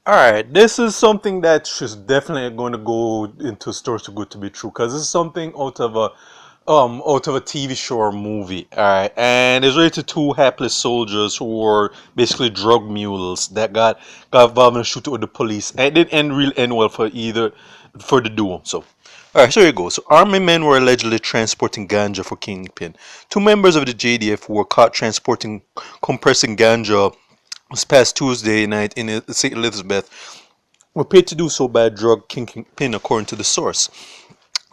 Alright, this is something that is definitely going to go into stores too good to be true because this is something out of a TV show or movie. Alright, and it's related to two hapless soldiers who were basically drug mules that got involved in a shootout with the police, and it didn't end well for either for the duo. So alright, so here you go. So army men were allegedly transporting ganja for Kingpin. Two members of the JDF were caught transporting compressing ganja this past Tuesday night in St. Elizabeth were paid to do so by a drug kingpin, according to the source.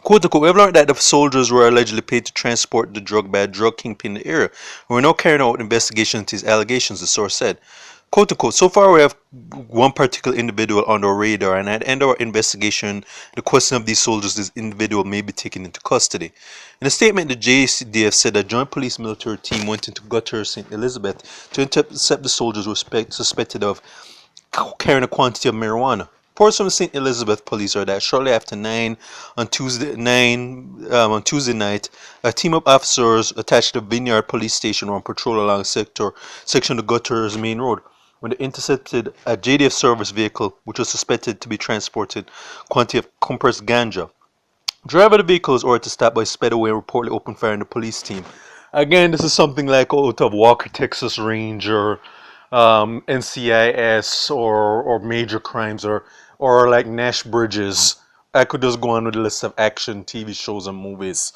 Quote unquote, we have learned that the soldiers were allegedly paid to transport the drug by a drug kingpin in the area. We're now carrying out investigations into these allegations, the source said. Quote unquote, so far we have one particular individual on our radar, and at the end of our investigation, the question of these soldiers, this individual may be taken into custody. In a statement, the JCDF said a joint police military team went into Gutter, St. Elizabeth to intercept the soldiers who were suspected of carrying a quantity of marijuana. Reports from the St. Elizabeth police are that shortly after 9 on on Tuesday night, a team of officers attached to the Vineyard Police Station were on patrol along a section of the Gutter's main road when they intercepted a JDF service vehicle which was suspected to be transporting quantity of compressed ganja. Driver of the vehicle was ordered to stop but sped away and reportedly opened fire on the police team. Again, this is something like out of Walker, Texas Ranger, NCIS, or major crimes, or like Nash Bridges. I could just go on with a list of action TV shows and movies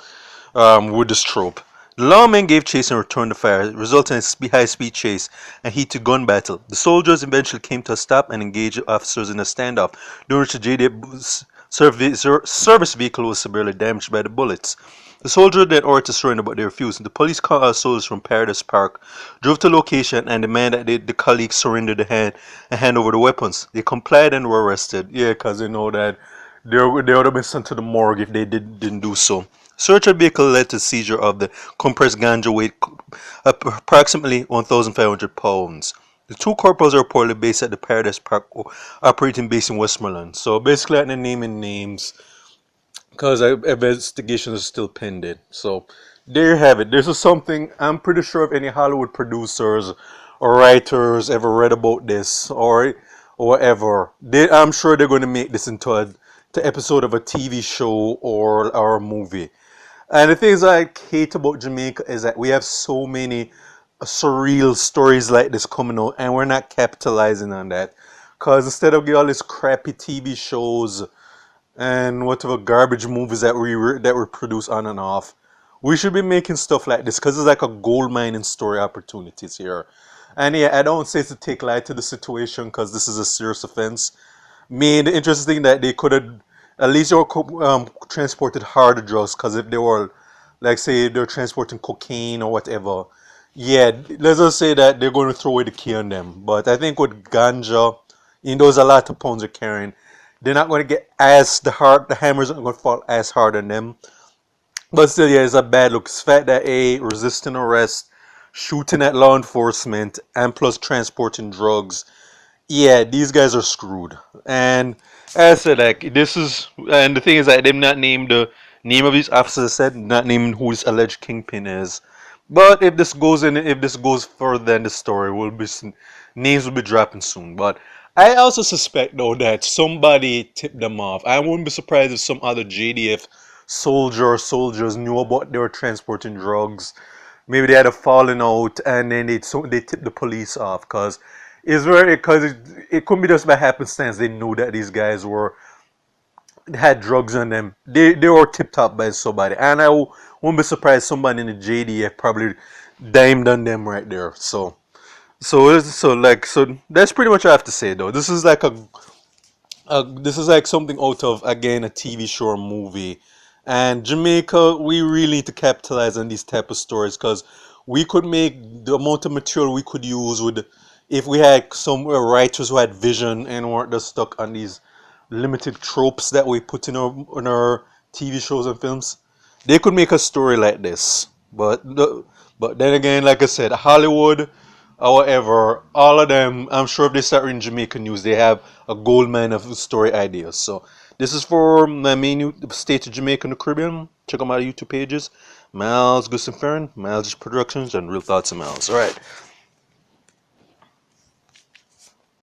with this trope. The lawmen gave chase and returned the fire, resulting in a high-speed chase and heated gun battle. The soldiers eventually came to a stop and engaged officers in a standoff, during which the JDF service vehicle was severely damaged by the bullets. The soldiers then ordered to surrender, but they refused. The police called out soldiers from Paradise Park, drove to the location, and demanded that the colleagues surrender and hand over the weapons. They complied and were arrested. Yeah, because they know that they would have been sent to the morgue if they didn't do so. Search of the vehicle led to the seizure of the compressed ganja weight approximately 1,500 pounds. The two corporals are reportedly based at the Paradise Park operating base in Westmoreland. So basically, at the naming names, because investigations are still pending. So there you have it. This is something I'm pretty sure if any Hollywood producers or writers ever read about this or whatever, I'm sure they're going to make this into a episode of a TV show or a movie. And the things I hate about Jamaica is that we have so many surreal stories like this coming out, and we're not capitalizing on that. Because instead of getting all these crappy TV shows and whatever garbage movies that we produce on and off, we should be making stuff like this because it's like a gold mine in story opportunities here. And yeah, I don't say to take light to the situation because this is a serious offense. The interesting thing that they could have at least they were transported harder drugs, because if they were, like, say they're transporting cocaine or whatever, yeah, let's just say that they're going to throw away the key on them. But I think with ganja, those a lot of pounds they're carrying, they're not going to get the hammers aren't going to fall as hard on them. But still, yeah, it's a bad look. It's the fact that resisting arrest, shooting at law enforcement, and plus transporting drugs, yeah, these guys are screwed. And as I said, like, this is, and the thing is that they've not named the name of these officers. Said not naming who this alleged kingpin is. But if this goes further than the story, names will be dropping soon. But I also suspect though that somebody tipped them off. I wouldn't be surprised if some other JDF soldiers knew about they were transporting drugs. Maybe they had a falling out, and then they tipped the police off, because it couldn't be just by happenstance they knew that these guys had drugs on them. They were tipped up by somebody, and I won't be surprised somebody in the JDF probably dimed on them right there. So that's pretty much what I have to say though. This is like this is like something out of, again, a TV show or movie. And Jamaica, we really need to capitalize on these type of stories, because we could make the amount of material we could use with, if we had some writers who had vision and weren't just stuck on these limited tropes that we put in our TV shows and films. They could make a story like this. But then again, like I said, Hollywood, however, all of them, I'm sure if they start reading Jamaican news, they have a gold mine of story ideas. So this is for my main state of Jamaica and the Caribbean. Check out my YouTube pages. Miles Gustin Farron, Miles Productions, and Real Thoughts of Miles. Alright.